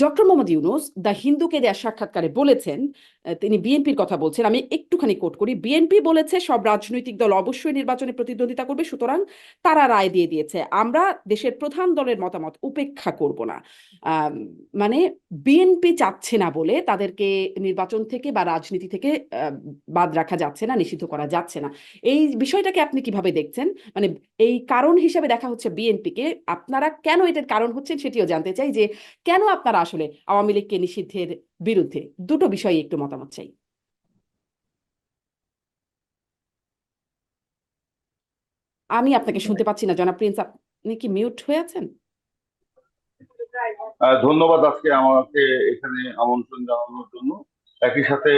Doctor Mohammad Yunus the হিন্দুকে দেয়া সাক্ষাৎকারে বলেছেন, তিনি বিএনপির কথা বলছেন, আমি একটুখানি কোট করি। বিএনপি বলেছে সব রাজনৈতিক দল অবশ্যই নির্বাচনে প্রতিদ্বন্দ্বিতা করবে, সুতরাং তারা রায় দিয়ে দিয়েছে, আমরা দেশের প্রধান দলের মতামত উপেক্ষা করব না। আম, মানে বিএনপি চাচ্ছে না বলে তাদেরকে নির্বাচন থেকে বা রাজনীতি থেকে বাদ রাখা যাচ্ছে না, নিষিদ্ধ করা যাচ্ছে না। এই বিষয়টাকে আপনি কিভাবে দেখছেন? মানে এই কারণ হিসেবে দেখা হচ্ছে বিএনপিকে, আপনারা কেন এটার কারণ হচ্ছেন সেটিও জানতে চাই, যে কেন আপনারা আসলে আওয়ামী লীগকে নিষিদ্ধের বিরুদ্ধে? দুটো বিষয়ে একটু মতামত চাই। আমি আপনাকে শুনতে পাচ্ছি না জনাব প্রিন্স, আপনি কি মিউট হয়ে আছেন? ধন্যবাদ আজকে আমাকে এখানে আমন্ত্রণ জানানোর জন্য। একই সাথে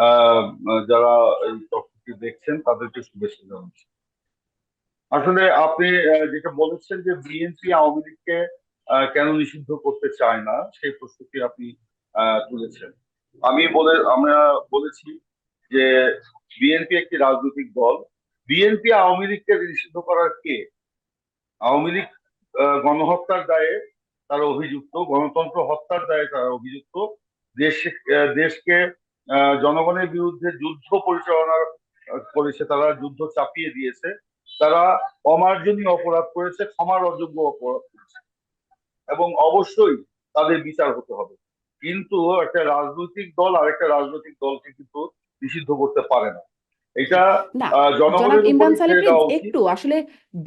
আহ, যারা এই টপিকটি দেখছেন তাদেরকে শুভেচ্ছা জানাচ্ছি। আসলে আপনি যেটা বলেছেন যে বিএনপি আওয়ামী লীগকে কেন নিষিদ্ধ করতে চায় না সেই প্রশ্নটি আপনি তুলেছেন। আমরা বলেছি যে বিএনপি একটি রাজনৈতিক দল। বিএনপি আওয়ামী লীগকে নিষিদ্ধ করার কে? আওয়ামী লীগ গণহত্যার দায়ে তারা অভিযুক্ত, গণতন্ত্র হত্যার দায়ে তারা অভিযুক্ত। দেশ দেশকে জনগণের বিরুদ্ধে যুদ্ধ পরিচালনা করেছে, তারা যুদ্ধ চাপিয়ে দিয়েছে, তারা অমার্জনীয় অপরাধ করেছে, ক্ষমার অযোগ্য অপরাধ করেছে, এবং অবশ্যই তাদের বিচার হতে হবে। কিন্তু একটা রাজনৈতিক দল আরেকটা রাজনৈতিক দলকে কিন্তু নিষিদ্ধ করতে পারে না। জি। এটা না, জনাব জনগণের ইমরান উপরই সালে ছেড়ে প্রিন্স, দেওয়া উচিত। একটু আসলে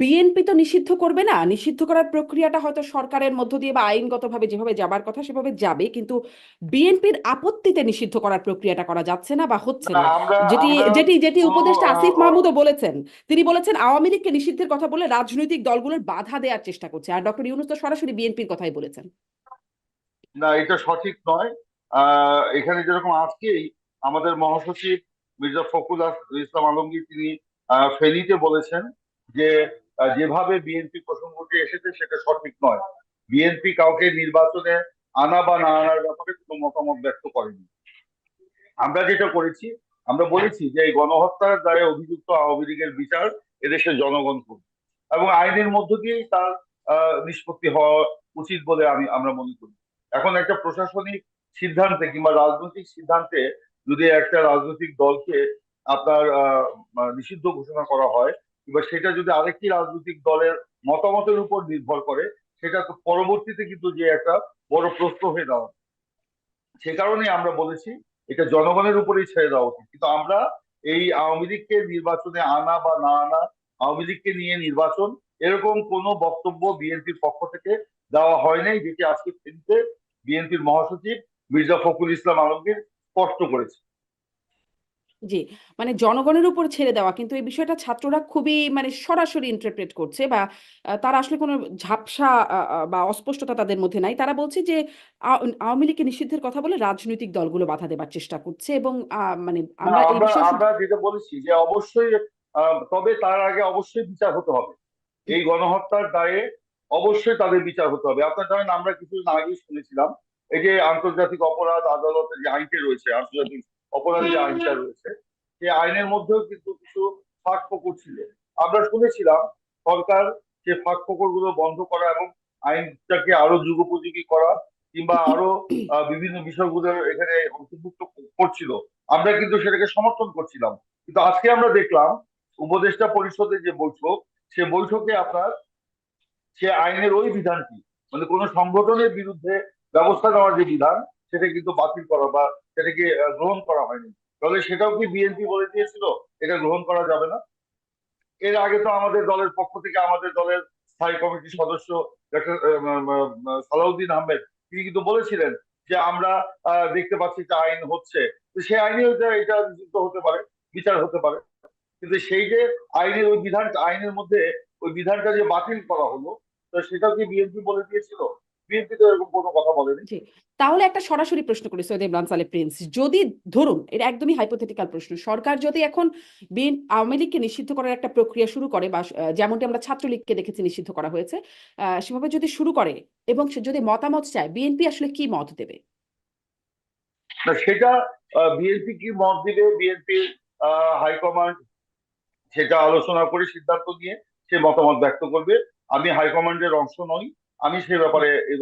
বিএনপি তো নিষিদ্ধ করবে না, নিষিদ্ধ করার প্রক্রিয়াটা হয়তো সরকারের মধ্য দিয়ে বা আইনগতভাবে যেভাবে যাবার কথা সেভাবে যাবে, কিন্তু বিএনপির আপত্তিতে নিষিদ্ধ করার প্রক্রিয়াটা করা যাচ্ছে না বা হচ্ছে না, না। আমরা যেটি আমরা যেটি যেটি কোনো উপদেষ্টা আসিফ মাহমুদও বলেছেন, তিনি বলেছেন আওয়ামী লীগকে নিষিদ্ধের কথা বলে রাজনৈতিক দলগুলোর বাধা দেওয়ার চেষ্টা করছে, আর ডক্টর ইউনূস তো সরাসরি বিএনপির কথাই বলেছেন। না, এটা সঠিক নয়। এখানে যেরকম আজকেই আমাদের মহাসচিব মির্জা ফখরুল ইসলাম আলমগীর তিনি ফেনীতে বলেছেন যে যেভাবে বিএনপি প্রসঙ্গটি এসেছে সেটা সঠিক নয়। বিএনপি কাউকে নির্বাচনে আনা বা না আনার ব্যাপারে কোনো মতামত ব্যক্ত করেনি। আমরা যেটা করেছি, আমরা বলেছি যে এই গণহত্যার দায়ে অভিযুক্ত আওয়ামী লীগের বিচার এদেশের জনগণ করবে, এবং আইনের মধ্য দিয়েই তার নিষ্পত্তি হওয়া উচিত বলে আমরা মনে করি। এখন একটা প্রশাসনিক সিদ্ধান্তে কিংবা রাজনৈতিক সিদ্ধান্তে যদি একটা রাজনৈতিক দলকে আপনার নিষিদ্ধ ঘোষণা করা হয়, কিংবা সেটা যদি আরেকটি রাজনৈতিক দলের মতামতের উপর নির্ভর করে, সেটা তো পরবর্তীতে কিন্তু যে একটা বড় প্রশ্ন হয়ে দাঁড়াবে। সে কারণেই আমরা বলেছি এটা জনগণের উপরেই ছেড়ে দেওয়া উচিত। কিন্তু আমরা এই আওয়ামী লীগকে নির্বাচনে আনা বা না আনা, আওয়ামী লীগকে নিয়ে নির্বাচন, এরকম কোনো বক্তব্য বিএনপির পক্ষ থেকে দেওয়া হয় নাই, যেটি আজকে ফেনীতে বিএনপির মহাসচিব মির্জা ফখরুল ইসলাম আলমগীর স্পষ্ট করেছে। জি, মানে জনগণের উপর ছেড়ে দেওয়া, কিন্তু এই বিষয়টা ছাত্ররা খুবই মানে সরাসরি ইন্টারপ্রেট করছে, বা তারা আসলে কোনো ঝাপসা বা অস্পষ্টতা তাদের মধ্যে নাই। তারা বলছে যে আওয়ামী লীগকে নিষিদ্ধের কথা বলে রাজনৈতিক দলগুলো বাধা দেবার চেষ্টা করছে, এবং মানে না, আমরা এই আমরা বিষয়ে শুধু আমরা যেটা বলেছি যে অবশ্যই তবে তার আগে অবশ্যই বিচার হতে হবে। এই গণহত্যার দায়ে অবশ্যই তাদের বিচার হতে হবে। আপনার জানেন, আমরা কিছুদিন আগেই শুনেছিলাম এই যে আন্তর্জাতিক অপরাধ আদালতের যে আইনটি রয়েছে, আন্তর্জাতিক অপরাধের যে আইনটা রয়েছে, সেই আইনের মধ্যেও কিন্তু কিছু ফাঁক ফোকর ছিল। আমরা শুনেছিলাম সরকার সে ফাঁক ফোকর গুলো বন্ধ করা এবং আইনটাকে আরো যুগোপযোগী করা, কিংবা আরো বিভিন্ন বিষয়গুলো এখানে অন্তর্ভুক্ত করছিল। আমরা কিন্তু সেটাকে সমর্থন করছিলাম। কিন্তু আজকে আমরা দেখলাম উপদেষ্টা পরিষদের যে বৈঠক, সে বৈঠকে আপনার সে আইনের ওই বিধানটি, মানে কোন সংগঠনের বিরুদ্ধে ব্যবস্থা নেওয়ার যে বিধান, সেটা কিন্তু বাতিল করা বা সেটাকে গ্রহণ করা হয়নি। তাহলে সেটাও কি বিএনপি বলে দিয়েছিল এটা গ্রহণ করা যাবে না? এর আগে তো আমাদের দলের পক্ষ থেকে আমাদের দলের স্থায়ী কমিটির সদস্য ডক্টর সালাউদ্দিন আহমেদ তিনি কিন্তু বলেছিলেন যে আমরা দেখতে পাচ্ছি যে আইন হচ্ছে, তো সেই আইনে এটা যুক্ত হতে পারে, বিচার হতে পারে। কিন্তু সেই যে আইনের ওই বিধান, আইনের মধ্যে ওই বিধানটা যে বাতিল করা হলো, তো সেটাও কি বিএনপি বলে দিয়েছিল? বিএনপি তো এরকম কোনো কথা বলেনি। জি, তাহলে একটা সরাসরি প্রশ্ন করি সৈয়দ ইমরান সালে প্রিন্স, যদি ধরুন এটা একদমই হাইপোথেটিক্যাল প্রশ্ন, সরকার যদি এখন আওয়ামী লীগকে নিষিদ্ধ করার একটা প্রক্রিয়া শুরু করে, বা যেমনটি আমরা ছাত্রলীগকে দেখেছি নিষিদ্ধ করা হয়েছে, সেভাবে যদি শুরু করে এবং সে যদি মতামত চায়, বিএনপি আসলে কি মত দেবে? না, সেটা বিএনপি কি মত দিবে, বিএনপির হাইকমান্ড সেটা আলোচনা করে সিদ্ধান্ত নিয়ে সে মতামত ব্যক্ত করবে। আমি হাইকমান্ডের অংশ নই, আমি এই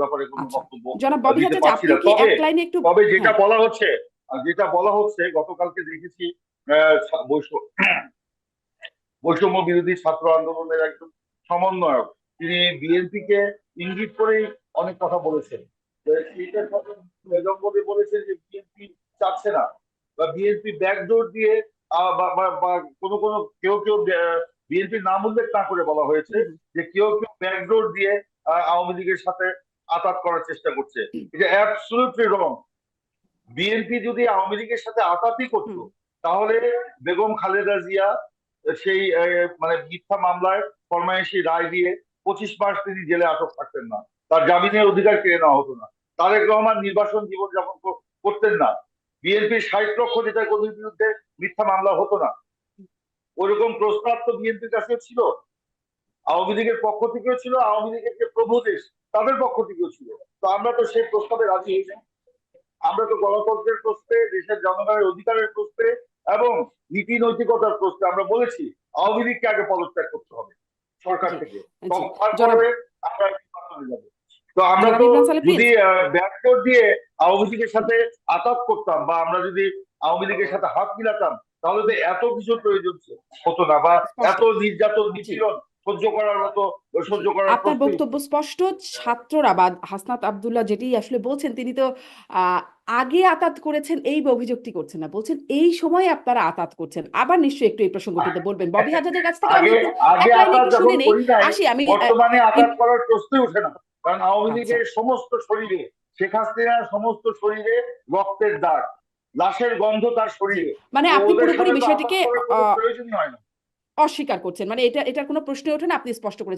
ব্যাপারে কোনো আচ্ছা, বক্তব্য জনাব ববি দিতে হাজেজ, পারছি আপনি না। কি তবে এক লাইনে একটু, তবে যেটা হ্যাঁ, বলা হচ্ছে, গতকালকে দেখেছি বৈষম্য বিরোধী ছাত্র আন্দোলনের একজন সমন্বয়ক, তিনি বিএনপি কে ইঙ্গিত করেই অনেক কথা বলেছেন। সেইটার কথা বেগম বলে বলেছেন যে বিএনপি চাচ্ছে না, বা বিএনপি ব্যাকডোর দিয়ে বা কোনো কোনো কেউ কেউ বিএনপির নাম উল্লেখ না করে বলা হয়েছে হুম, যে কেউ কেউ ব্যাকডোর দিয়ে আওয়ামী লীগের সাথে আঘাত করার চেষ্টা করছে। এটা অ্যাবসলিউটলি রং। বিএনপি যদি আওয়ামী লীগের সাথে আঘাতই করতো, হুম, তাহলে বেগম খালেদা জিয়া সেই মানে মিথ্যা মামলায় ফরমায়েশি রায় দিয়ে 25 মাস তিনি জেলে আটক থাকতেন না, তার জামিনের অধিকার কেড়ে নেওয়া হতো না, তারেক রহমান নির্বাসন জীবনযাপন করতেন না, বিএনপির 60 লক্ষ নেতা কর্মীর বিরুদ্ধে মিথ্যা মামলা হতো না। ওইরকম প্রস্তাব তো বিএনপির কাছে ছিল, আওয়ামী লীগের পক্ষ থেকেও ছিল, আওয়ামী লীগের যে প্রভুদেশ তাদের পক্ষ থেকেও ছিল। তো আমরা তো সেই প্রস্তাবে রাজি হই নাই। আমরা তো গণতন্ত্রের প্রশ্নে, দেশের জনগণের অধিকারের প্রশ্নে এবং নীতি নৈতিকতার প্রশ্নে আমরা বলেছি আওয়ামী লীগকে আগে পদত্যাগ করতে হবে সরকার জি, থেকে, জি, জনাব তারপরে আমরা নির্বাচনে যাব। তো আমরা জনাব তো ইমরান সালে প্লিজ, যদি ব্যাকডোর দিয়ে আওয়ামী লীগের সাথে আঘাত করতাম, বা আমরা যদি আওয়ামী লীগের সাথে হাত মিলাতাম, তাহলে তো এত কিছুর প্রয়োজন হতো না, বা স্পষ্ট, এত নির্যাতন জি, নিপীড়ন সহ্য করার মতো জি, সহ্য করার আপনার প্রশ্নই বক্তব্য স্পষ্ট। ছাত্ররা বা হাসনাত আব্দুল্লাহ যেটি আসলে বলছেন, তিনি তো আহ, আগে আতাত করেছেন এই অভিযোগটি করছেন না, বলছেন এই সময় আপনারা আতাত করছেন। আবার নিশ্চয়ই একটু এই প্রসঙ্গটিতে বলবেন। ববি হাজাজের কাছ থেকে আমি আগে একটু আগে এক লাইনে আঘাত একটু যখন শুনে নেই, করি নাই, আসি আমি বর্তমানে আঘাত করার প্রশ্নই ওঠে না। কারণ আওয়ামী আচ্ছা, লীগের সমস্ত শরীরে, শেখ হাসিনার সমস্ত শরীরে রক্তের দাগ, লাশের গন্ধ তার জি, শরীরে। মানে তো আপনি ওদের পুরোপুরি সাথে তো আঘাত বিষয়টিকে করার কোনো প্রয়োজনই হয় না। অস্বীকার করছেন, মানে এটার কোনো প্রশ্নই ওঠে না, আপনি স্পষ্ট করেছেন।